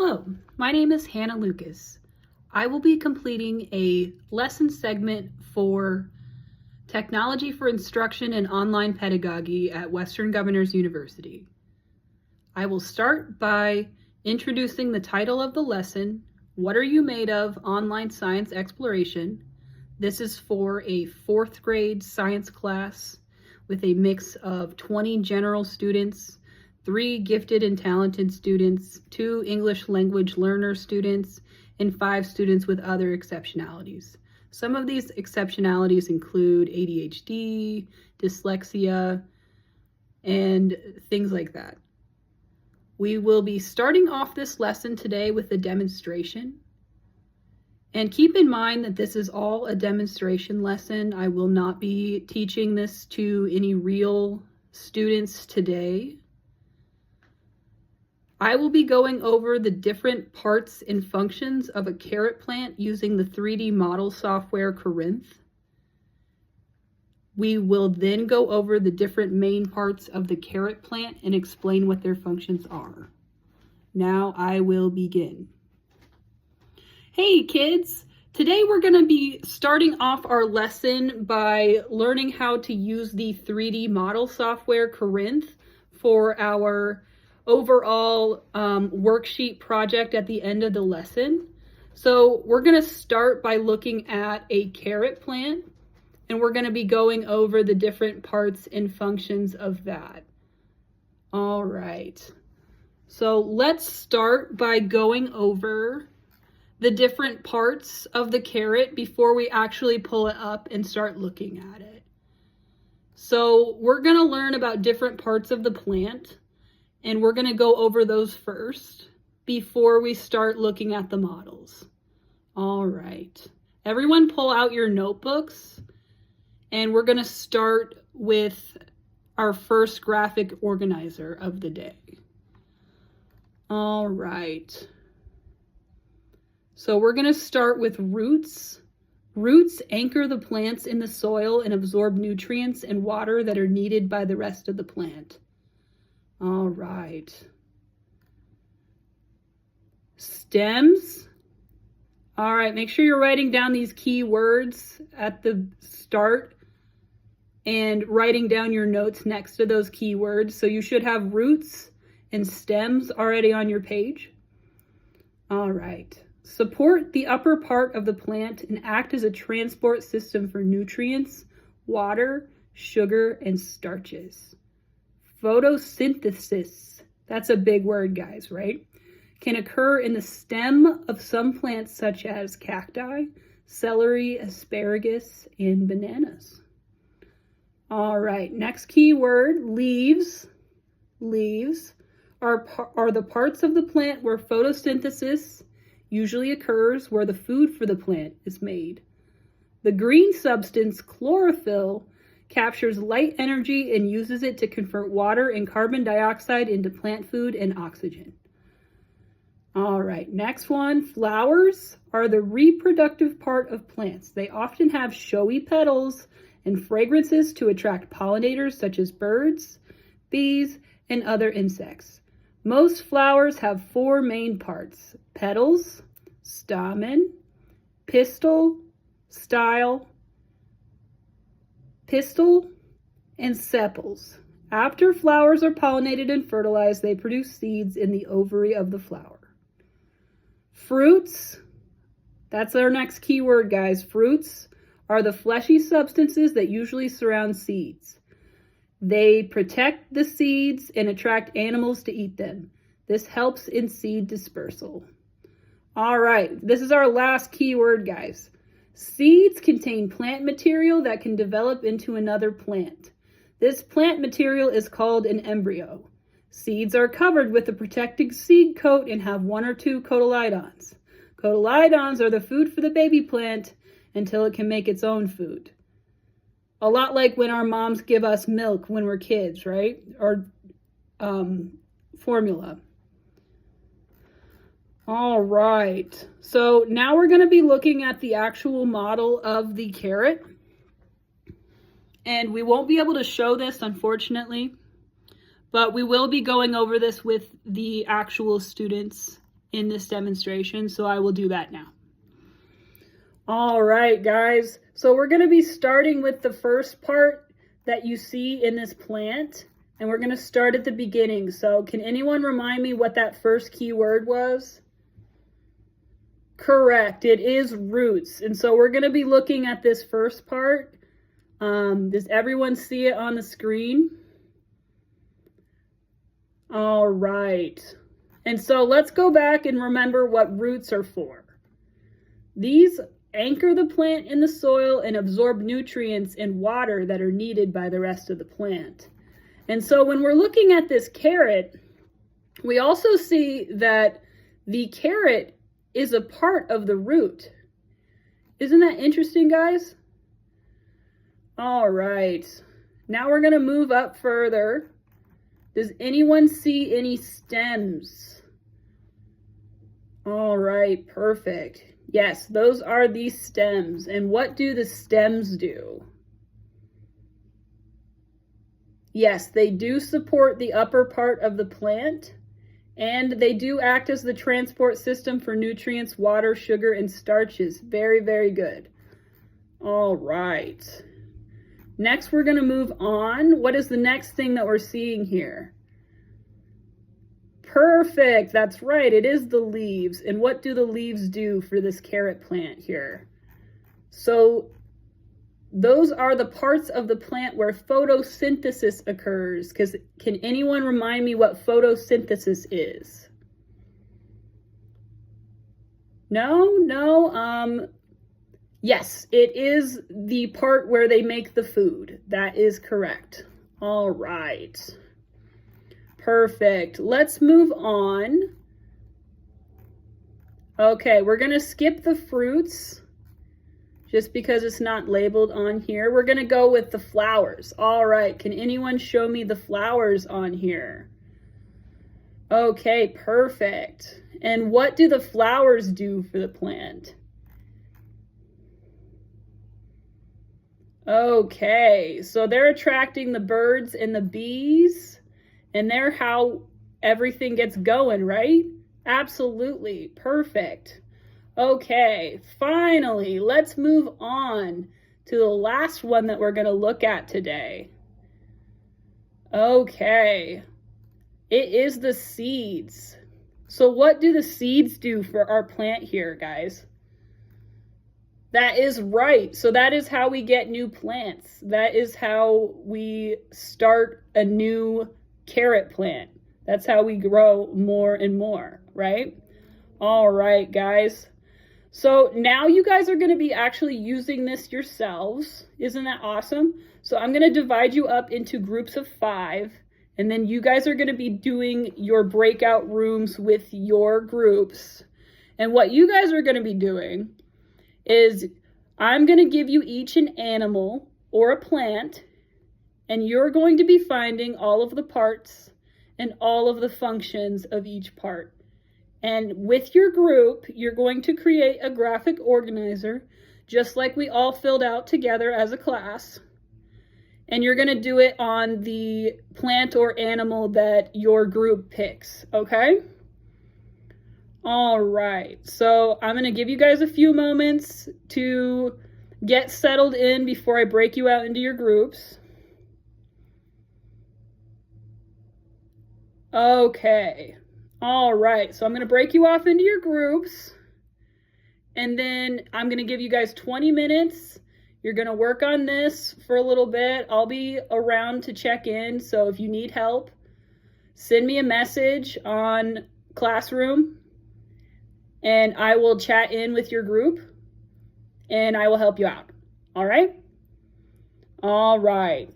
Hello, my name is Hannah Lucas. I will be completing a lesson segment for Technology for Instruction and Online Pedagogy at Western Governors University. I will start by introducing the title of the lesson, What Are You Made Of? Online Science Exploration. This is for a 4th grade science class with a mix of 20 general students, 3 gifted and talented students, 2 English language learner students, and 5 students with other exceptionalities. Some of these exceptionalities include ADHD, dyslexia, and things like that. We will be starting off this lesson today with a demonstration. And keep in mind that this is all a demonstration lesson. I will not be teaching this to any real students today. I will be going over the different parts and functions of a carrot plant using the 3D model software Corinth. We will then go over the different main parts of the carrot plant and explain what their functions are. Now I will begin. Hey kids! Today we're going to be starting off our lesson by learning how to use the 3D model software Corinth for our overall worksheet project at the end of the lesson. So we're going to start by looking at a carrot plant, and we're going to be going over the different parts and functions of that. All right. So let's start by going over the different parts of the carrot before we actually pull it up and start looking at it. So we're going to learn about different parts of the plant, and we're going to go over those first before we start looking at the models. All right. Everyone pull out your notebooks, and we're going to start with our first graphic organizer of the day. All right. So we're going to start with roots. Roots anchor the plants in the soil and absorb nutrients and water that are needed by the rest of the plant. All right. Stems. All right, make sure you're writing down these key words at the start and writing down your notes next to those key words. So you should have roots and stems already on your page. All right. Support the upper part of the plant and act as a transport system for nutrients, water, sugar, and starches. Photosynthesis, that's a big word, guys, right? Can occur in the stem of some plants such as cacti, celery, asparagus, and bananas. All right, next key word, leaves. Leaves are the parts of the plant where photosynthesis usually occurs, where the food for the plant is made. The green substance, chlorophyll, captures light energy and uses it to convert water and carbon dioxide into plant food and oxygen. All right, next one. Flowers are the reproductive part of plants. They often have showy petals and fragrances to attract pollinators such as birds, bees, and other insects. Most flowers have 4 main parts: petals, stamen, pistil, and sepals. After flowers are pollinated and fertilized, they produce seeds in the ovary of the flower. Fruits, that's our next key word, guys. Fruits are the fleshy substances that usually surround seeds. They protect the seeds and attract animals to eat them. This helps in seed dispersal. All right, this is our last key word, guys. Seeds contain plant material that can develop into another plant. This plant material is called an embryo. Seeds are covered with a protective seed coat and have 1 or 2 cotyledons. Cotyledons are the food for the baby plant until it can make its own food. A lot like when our moms give us milk when we're kids, right? Or formula. All right, so now we're going to be looking at the actual model of the carrot. And we won't be able to show this, unfortunately, but we will be going over this with the actual students in this demonstration, so I will do that now. All right, guys. So we're going to be starting with the first part that you see in this plant, and we're going to start at the beginning. So can anyone remind me what that first key word was? Correct. It is roots. And so we're going to be looking at this first part. Does everyone see it on the screen? All right. And so let's go back and remember what roots are for. These anchor the plant in the soil and absorb nutrients and water that are needed by the rest of the plant. And so when we're looking at this carrot, we also see that the carrot is a part of the root. Isn't that interesting, guys? All right. Now we're going to move up further. Does anyone see any stems? All right, perfect. Yes, those are the stems. And what do the stems do? Yes, they do support the upper part of the plant, and they do act as the transport system for nutrients, water, sugar, and starches. Very, very good. All right. Next, we're going to move on. What is the next thing that we're seeing here? Perfect. That's right. It is the leaves. And what do the leaves do for this carrot plant here? So those are the parts of the plant where photosynthesis occurs. Can anyone remind me what photosynthesis is? No. Yes, it is the part where they make the food. That is correct. All right. Perfect. Let's move on. Okay, we're going to skip the fruits just because it's not labeled on here. We're going to go with the flowers. All right, can anyone show me the flowers on here? Okay, perfect. And what do the flowers do for the plant? Okay, so they're attracting the birds and the bees, and they're how everything gets going, right? Absolutely, perfect. Okay, finally, let's move on to the last one that we're going to look at today. Okay, it is the seeds. So what do the seeds do for our plant here, guys? That is right. So that is how we get new plants. That is how we start a new carrot plant. That's how we grow more and more, right? All right, guys. So now you guys are going to be actually using this yourselves. Isn't that awesome? So I'm going to divide you up into groups of 5, and then you guys are going to be doing your breakout rooms with your groups. And what you guys are going to be doing is I'm going to give you each an animal or a plant, and you're going to be finding all of the parts and all of the functions of each part. And with your group, you're going to create a graphic organizer, just like we all filled out together as a class. And you're going to do it on the plant or animal that your group picks, okay? All right, so I'm going to give you guys a few moments to get settled in before I break you out into your groups. Okay, all right, so I'm going to break you off into your groups, and then I'm going to give you guys 20 minutes. You're going to work on this for a little bit. I'll be around to check in, so if you need help, send me a message on Classroom, and I will chat in with your group, and I will help you out. All right? All right.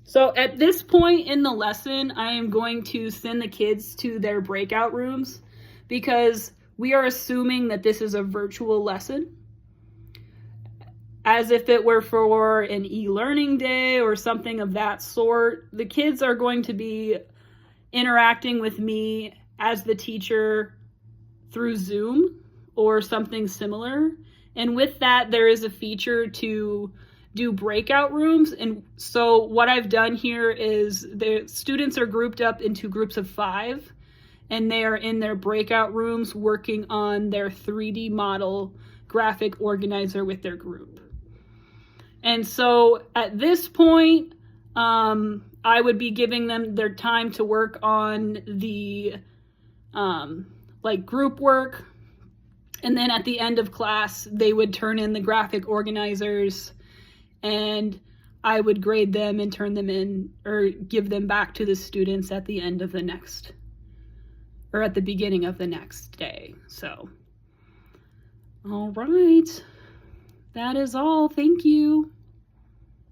So at this point in the lesson, I am going to send the kids to their breakout rooms because we are assuming that this is a virtual lesson. As if it were for an e-learning day or something of that sort. The kids are going to be interacting with me as the teacher through Zoom or something similar. And with that, there is a feature to do breakout rooms. And so what I've done here is the students are grouped up into groups of 5. and they are in their breakout rooms working on their 3D model graphic organizer with their group. And so at this point, I would be giving them their time to work on the like group work. And then at the end of class, they would turn in the graphic organizers, and I would grade them and turn them in or give them back to the students at the end of the next, or at the beginning of the next day. So, all right, that is all. Thank you.